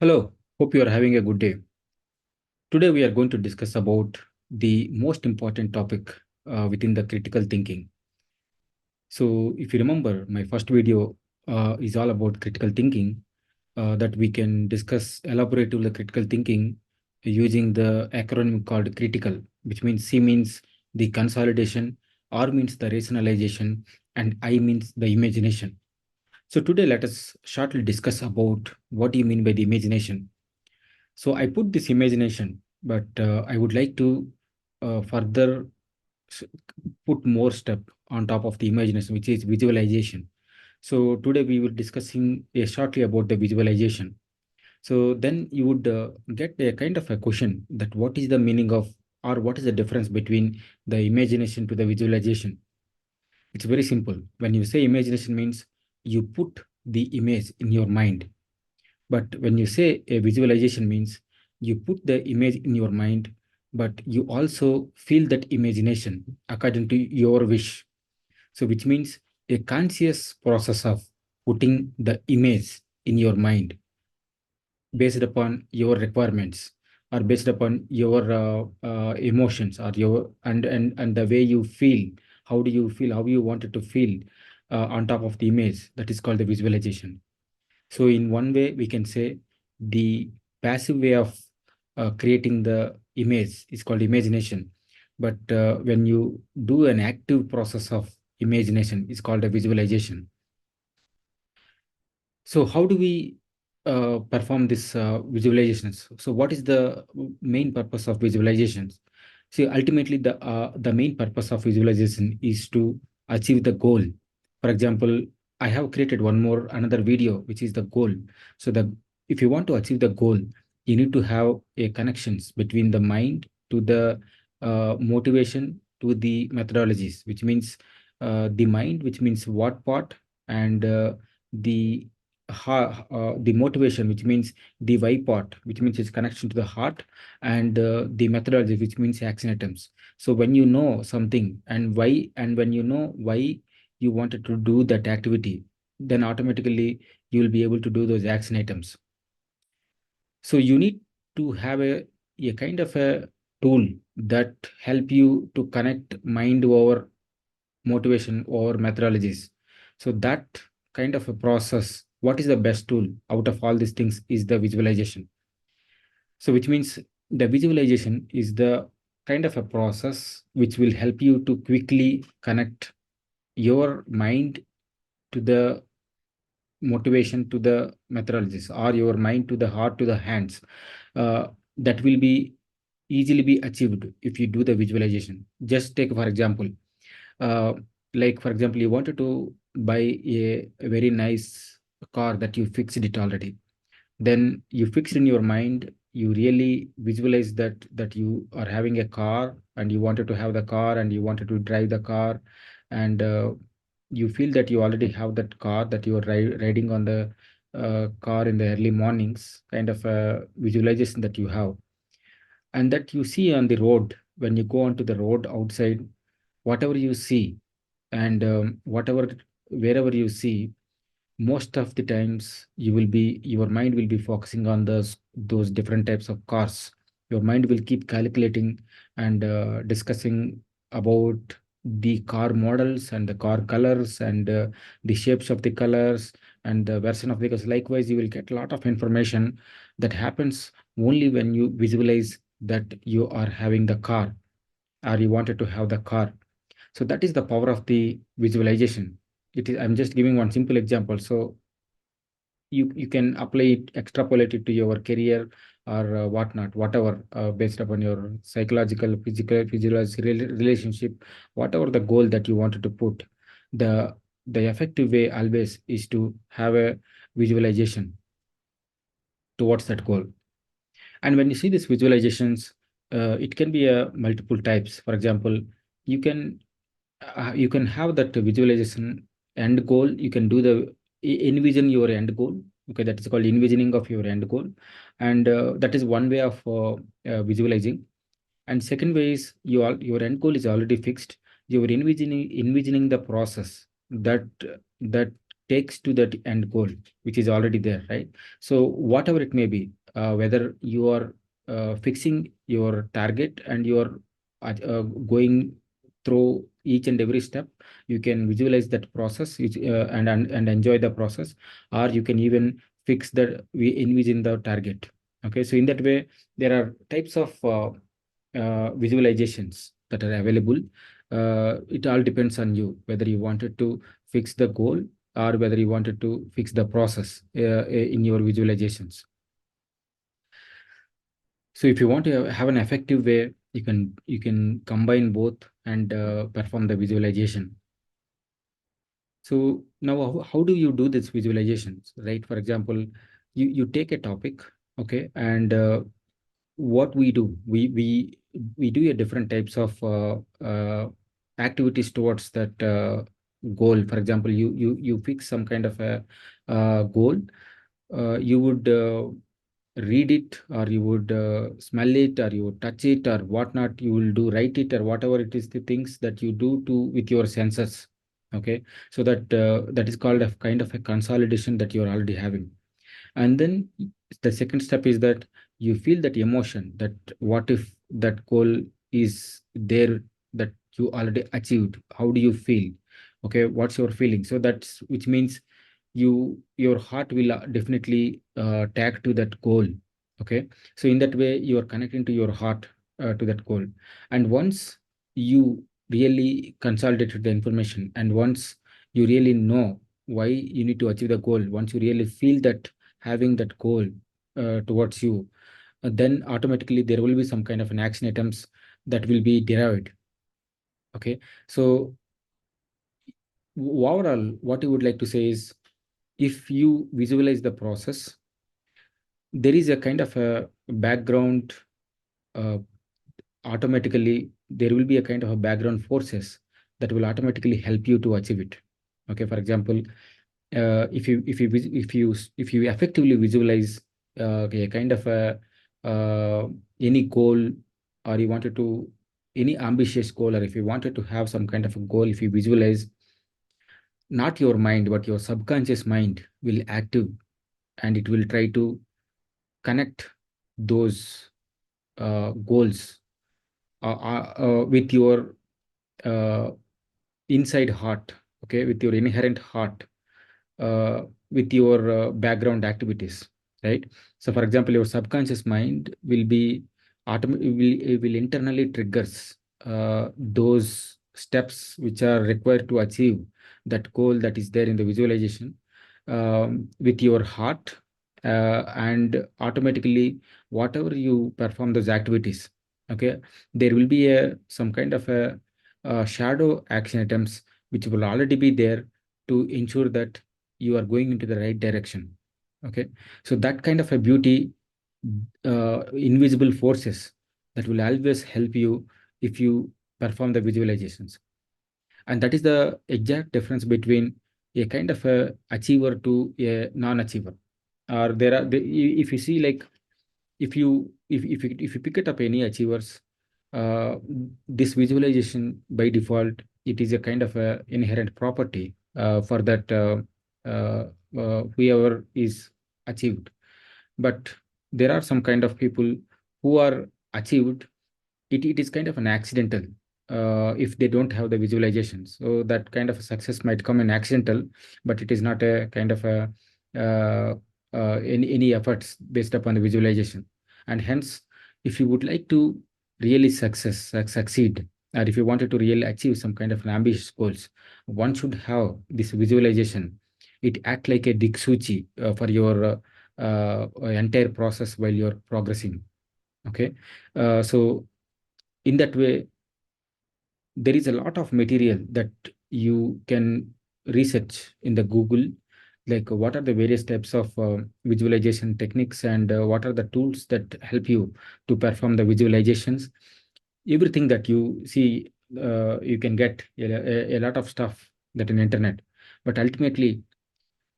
Hello, hope you are having a good day. Today we are going to discuss about the most important topic within the critical thinking. So if you remember, my first video is all about critical thinking, that we can discuss elaboratively critical thinking using the acronym called critical, which means C means the consolidation, R means the rationalization, and I means the imagination. So today let us shortly discuss about what do you mean by the imagination. So I put this imagination, but I would like to further s- put more step on top of the imagination, which is visualization. So today we will discussing shortly about the visualization. So then you would get a kind of a question that what is the meaning of, or what is the difference between the imagination to the visualization? It's very simple. When you say imagination means you put the image in your mind, but when you say a visualization means you put the image in your mind, but you also feel that imagination according to your wish. So, which means a conscious process of putting the image in your mind based upon your requirements or based upon your emotions or your and the way you feel. How do you feel? How you wanted to feel on top of the image? That is called the visualization. So in one way, we can say the passive way of creating the image is called imagination. But when you do an active process of imagination, it's called a visualization. So how do we perform this visualizations? So what is the main purpose of visualizations? See, ultimately, the main purpose of visualization is to achieve the goal. For example, I have created another video, which is the goal. So the if you want to achieve the goal, you need to have a connections between the mind to the motivation to the methodologies, which means the mind, which means what part, and the the motivation, which means the why part, which means its connection to the heart, and the methodology, which means action items. So when you know something and why, and when you know why you wanted to do that activity, then automatically you will be able to do those action items. So you need to have a kind of a tool that help you to connect mind over motivation or methodologies. So that kind of a process, what is the best tool out of all these things is the visualization. So which means the visualization is the kind of a process which will help you to quickly connect your mind to the motivation to the methodologies, or your mind to the heart to the hands. uh, that will be easily be achieved if you do the visualization. Just take for example, uh, like for example, you wanted to buy a very nice car that you fixed it already. Then you fixed in your mind, you really visualize that you are having a car and you wanted to have the car and you wanted to drive the car, and you feel that you already have that car, that you are riding on the car in the early mornings, kind of a visualization that you have, and that you see on the road. When you go onto the road outside, whatever you see, and whatever wherever you see, most of the times your mind will be focusing on those different types of cars. Your mind will keep calculating and discussing about the car models and the car colors and the shapes of the colors and the version of vehicles. Likewise, you will get a lot of information that happens only when you visualize that you are having the car, or you wanted to have the car. So that is the power of the visualization. It is, I'm just giving one simple example. So you can apply it, extrapolate it to your career or whatnot, whatever, based upon your psychological, physiological relationship, whatever the goal that you wanted to put. The effective way always is to have a visualization towards that goal. And when you see these visualizations, it can be a multiple types. For example, you can you can have that visualization end goal. You can do the envision your end goal. Okay, that is called envisioning of your end goal, and that is one way of visualizing. And second way is your end goal is already fixed. You're envisioning the process that takes to that end goal, which is already there, right? So whatever it may be, whether you are fixing your target and you are going through each and every step, you can visualize that process and enjoy the process, or you can even fix that we envision the target. Okay, so in that way, there are types of visualizations that are available. It all depends on you whether you wanted to fix the goal or whether you wanted to fix the process in your visualizations. So if you want to have an effective way, you can combine both and perform the visualization. So now how do you do this visualizations, right? For example, you take a topic, okay, and what we do, we do a different types of activities towards that goal. For example, you fix some kind of a goal. You would read it, or you would smell it, or you would touch it, or whatnot. You will do write it, or whatever it is, the things that you do to with your senses. Okay, so that is called a kind of a consolidation that you are already having. And then the second step is that you feel that emotion, that what if that goal is there, that you already achieved, how do you feel? Okay, what's your feeling? So that's which means your heart will definitely tag to that goal. Okay, so in that way you are connecting to your heart to that goal. And once you really consolidated the information, and once you really know why you need to achieve the goal, once you really feel that having that goal towards you, then automatically there will be some kind of an action items that will be derived. Okay, so overall, what you would like to say is, if you visualize the process, there is a kind of a background, uh, automatically there will be a kind of a background forces that will automatically help you to achieve it. Okay, for example, if you effectively visualize a kind of a any goal, or you wanted to any ambitious goal, or if you wanted to have some kind of a goal, if you visualize, not your mind but your subconscious mind will active, and it will try to connect those goals with your uh, inside heart, okay, with your inherent heart, with your background activities, right? So for example, your subconscious mind will be will internally triggers those steps which are required to achieve that goal that is there in the visualization, with your heart, and automatically whatever you perform those activities, okay, there will be a some kind of a shadow action items which will already be there to ensure that you are going into the right direction. Okay, so that kind of a beauty, invisible forces that will always help you if you perform the visualizations. And that is the exact difference between a kind of a achiever to a non-achiever. Or there are if you see, like, if you pick it up any achievers, uh, this visualization by default, it is a kind of a inherent property for that whoever is achieved. But there are some kind of people who are achieved, it is kind of an accidental, if they don't have the visualizations. So that kind of a success might come in accidental, but it is not a kind of a uh, any efforts based upon the visualization. And hence, if you would like to really succeed, or if you wanted to really achieve some kind of an ambitious goals, one should have this visualization. It act like a diksuchi for your entire process while you're progressing. Okay, so in that way, there is a lot of material that you can research in the Google, like what are the various types of visualization techniques, and what are the tools that help you to perform the visualizations. Everything that you see, you can get a lot of stuff that in internet. But ultimately,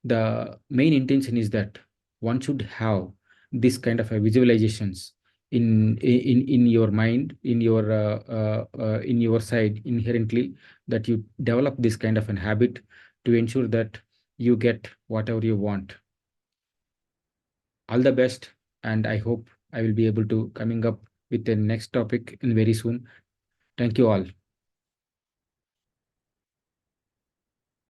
the main intention is that one should have this kind of a visualizations in your mind, in your side inherently, that you develop this kind of an habit to ensure that you get whatever you want. All the best, and I hope I will be able to coming up with the next topic in very soon. Thank you all.